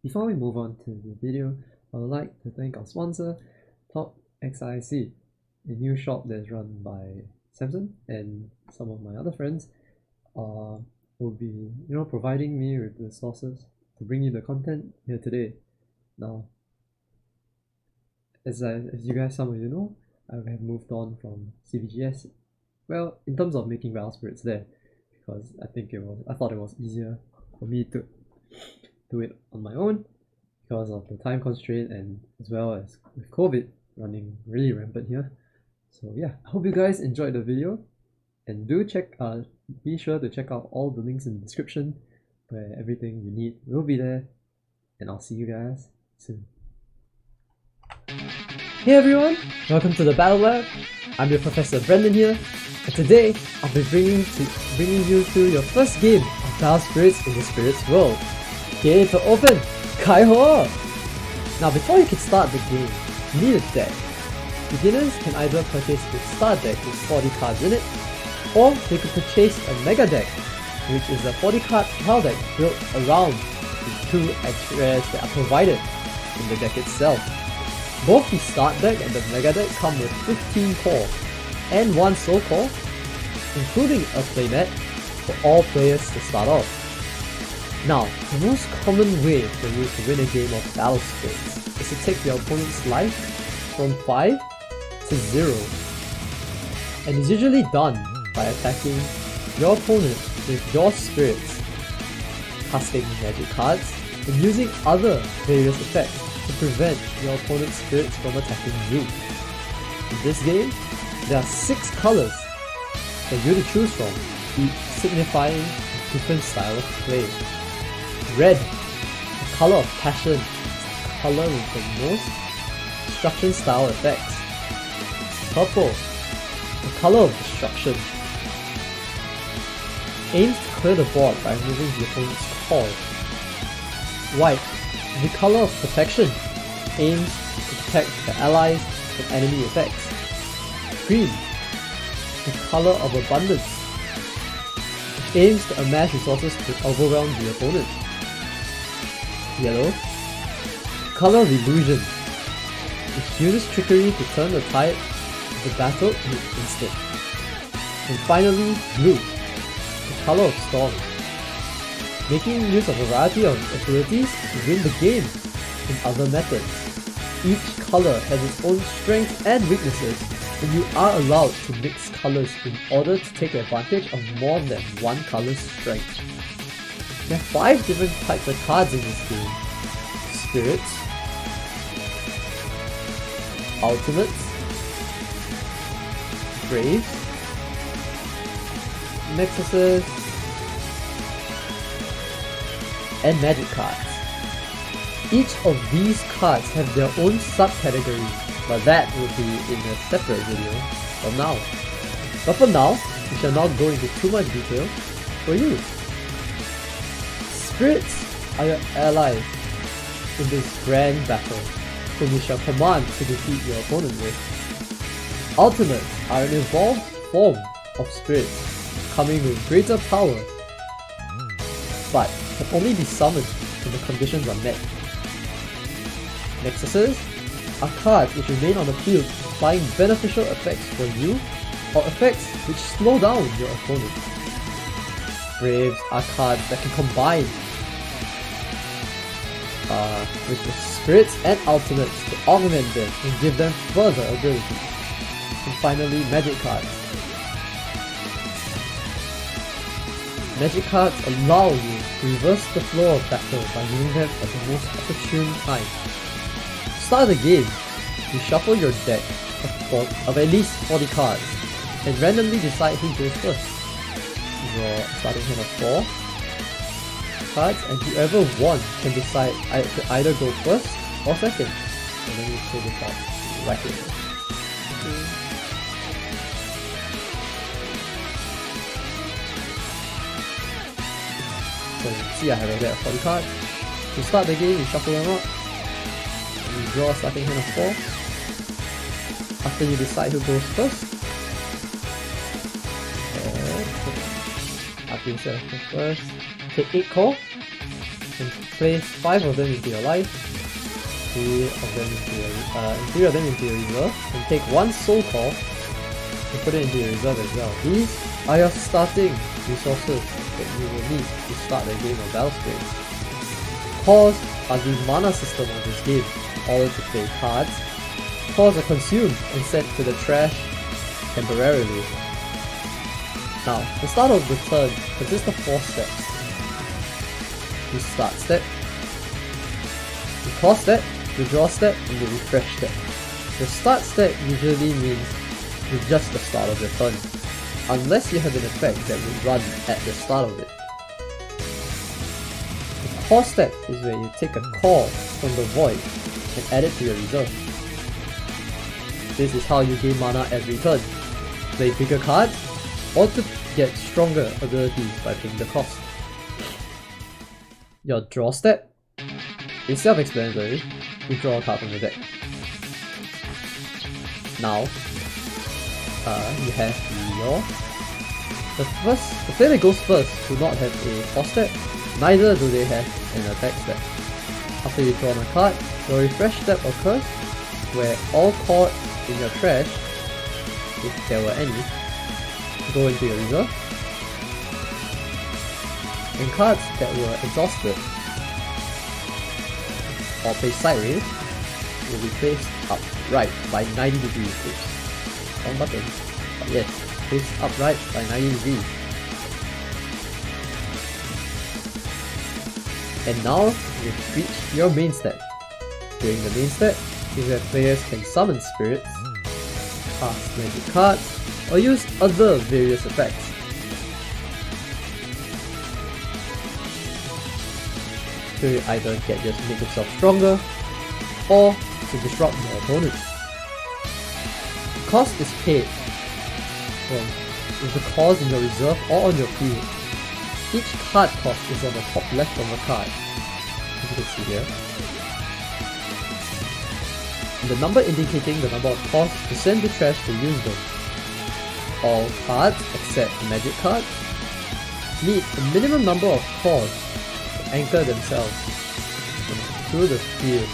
Before we move on to the video, I would like to thank our sponsor, Top XIC, a new shop that is run by Samson and some of my other friends. Will be providing me with the sources to bring you the content here today. Now, as you guys, some of you know, I have moved on from CVGS. Well, in terms of making Battle Spirits there, because I thought it was easier for me to do it on my own because of the time constraint and as well as with COVID running really rampant here. So yeah, I hope you guys enjoyed the video, and be sure to check out all the links in the description where everything you need will be there, and I'll see you guys soon. Hey everyone, welcome to the Battle Lab. I'm your Professor Brendan here, and today I'll be bringing you through your first game of Battle Spirits in the Spirits world. Game to open, Kaiho! Now before you can start the game, you need a deck. Beginners can either purchase a start deck with 40 cards in it, or they could purchase a Mega Deck, which is a 40 card trial deck built around the 2 extra rares that are provided in the deck itself. Both the start deck and the Mega Deck come with 15 core and 1 soul core, including a playmat for all players to start off. Now, the most common way for you to win a game of Battle Spirits is to take your opponent's life from 5 to 0, and is usually done by attacking your opponent with your spirits, casting magic cards, and using other various effects to prevent your opponent's spirits from attacking you. In this game, there are 6 colors for you to choose from, each signifying a different style of play. Red, the color of passion, is the color with the most destruction style effects. Purple, the color of destruction, aims to clear the board by removing the opponent's core. White, the color of protection, aims to protect the allies from enemy effects. Green, the color of abundance, aims to amass resources to overwhelm the opponent. Yellow, the color of illusion, which uses trickery to turn the tide of the battle in an instant. And finally, blue, the color of storm, making use of a variety of abilities to win the game in other methods. Each color has its own strengths and weaknesses, and you are allowed to mix colors in order to take advantage of more than one color's strength. There are 5 different types of cards in this game: Spirits, Ultimates, Braves, Nexuses, and Magic cards. Each of these cards have their own subcategories, but that will be in a separate video from now. But for now, we shall not go into too much detail for you. Spirits are your allies in this grand battle, whom you shall command to defeat your opponent with. Ultimates are an evolved form of spirits, coming with greater power, but can only be summoned when the conditions are met. Nexuses are cards which remain on the field, applying beneficial effects for you, or effects which slow down your opponent. Braves are cards that can combine with the spirits and ultimates to augment them and give them further abilities. And finally, magic cards. Magic cards allow you to reverse the flow of battle by using them at the most opportune time. To start the game, you shuffle your deck of at least 40 cards and randomly decide who goes first. Draw a starting hand of 4 cards, and whoever won can decide to either go first or second. And then you pull this out right here. So you can see I have a deck of 40 cards. To start the game, you shuffle them up. And you draw a starting hand of 4. After you decide who goes first, You set up the first. Take 8 core and place 5 of them into your life, 3 of them into your reserve, and take 1 soul core and put it into your reserve as well. These are your starting resources that you will need to start the game of Battle Spirits. Cores are the mana system of this game. In order to play cards, cores are consumed and sent to the trash temporarily. Now, the start of the turn consists of 4 steps. The start step, the core step, the draw step, and the refresh step. The start step usually means it's just the start of your turn, unless you have an effect that will run at the start of it. The core step is where you take a core from the void and add it to your reserve. This is how you gain mana every turn. Play bigger cards, or to get stronger abilities by paying the cost. Your draw step is self-explanatory. You draw a card from your deck. Now, you have the player that goes first do not have a core step, neither do they have an attack step. After you've drawn a card, your refresh step occurs, where all cards in your trash, if there were any, go into your reserve, and cards that were exhausted or placed sideways will be placed upright by 90 degrees. Oops, wrong button. But yes, placed upright by 90 degrees. And now you've reached your main step. During the main step is where players can summon spirits, cast magic cards, or use other various effects. To either make yourself stronger, or to disrupt your opponents. The cost is paid with the cards in your reserve or on your field. Each card cost is on the top left of the card, as you can see here. And the number indicating the number of costs to send to trash to use them. All cards except magic cards need a minimum number of cores to anchor themselves through the field.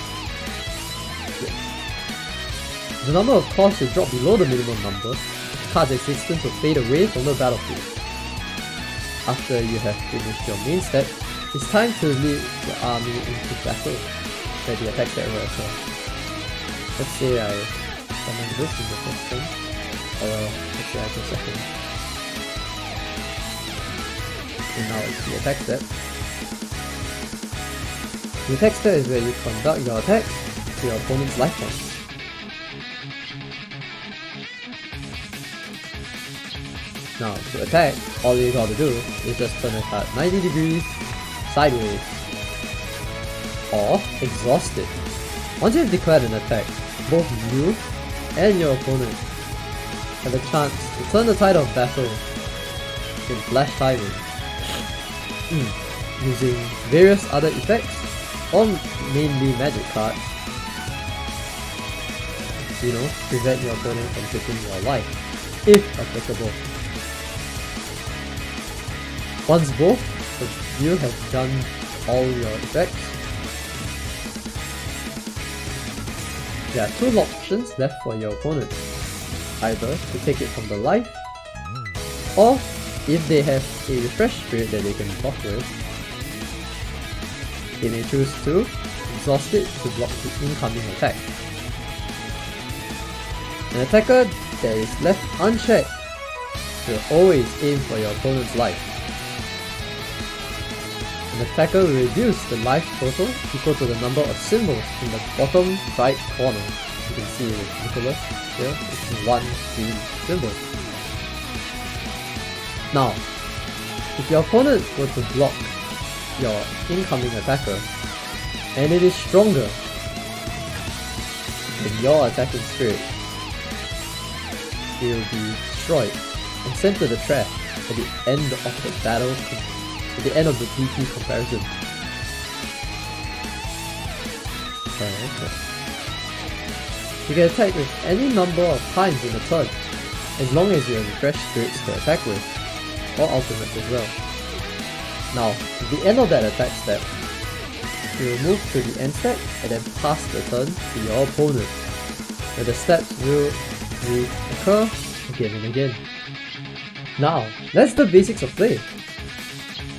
The number of cores should drop below the minimum number. The card's existence will fade away from the battlefield. After you have finished your main step, it's time to lead your army into battle, where the attacks that will occur. Let's say I summon this in the first turn, or let's say I go second. And now it's the attack step. The attack step is where you conduct your attacks to your opponent's life points. Now, to attack, all you gotta do is just turn a card 90 degrees sideways, or exhaust it. Once you've declared an attack, both you and your opponent have a chance to turn the tide of battle in flash timing, using various other effects, or mainly magic cards, to prevent your opponent from taking your life, if applicable. Once both of you have done all your effects, there are 2 options left for your opponent. Either to take it from the life, or if they have a refresh spirit that they can block with, they may choose to exhaust it to block the incoming attack. An attacker that is left unchecked will always aim for your opponent's life. An attacker will reduce the life total equal to the number of symbols in the bottom right corner. You can see with Nicholas here, it's 1 green symbol. Now, if your opponent were to block your incoming attacker, and it is stronger than your attacking spirit, it will be destroyed and sent to the trash at the end of the battle, at the end of the DP comparison. You can attack with any number of times in a turn, as long as you have refresh spirits to attack with, or ultimates as well. Now, at the end of that attack step, you will move to the end step and then pass the turn to your opponent, where the steps will reoccur again and again. Now, that's the basics of play.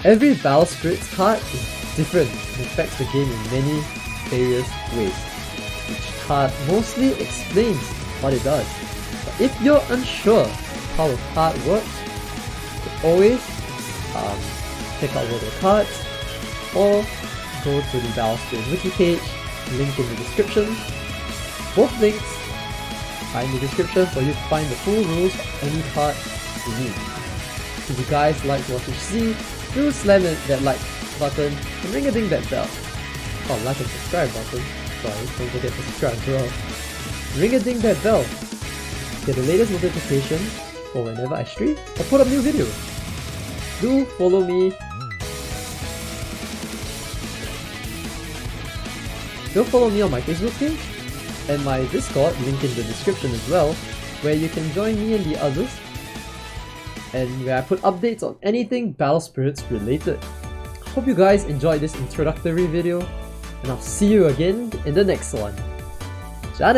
Every Battle Spirits card is different and affects the game in many various ways. Each card mostly explains what it does, but if you're unsure how a card works, you can always check out one of the cards or go to the Battle Spirits wiki page, link in the description. Both links are in the description for you to find the full rules of any card you need. If you guys like what you see, do slam that like button and ring a ding that bell. Oh, like and subscribe button. Sorry, don't forget to subscribe as well. Ring a ding that bell. Get the latest notification for whenever I stream or put up new videos. Do follow me. Do follow me on my Facebook page and my Discord, link in the description as well, where you can join me and the others, and where I put updates on anything Battle Spirits related. Hope you guys enjoyed this introductory video, and I'll see you again in the next one. Ciao!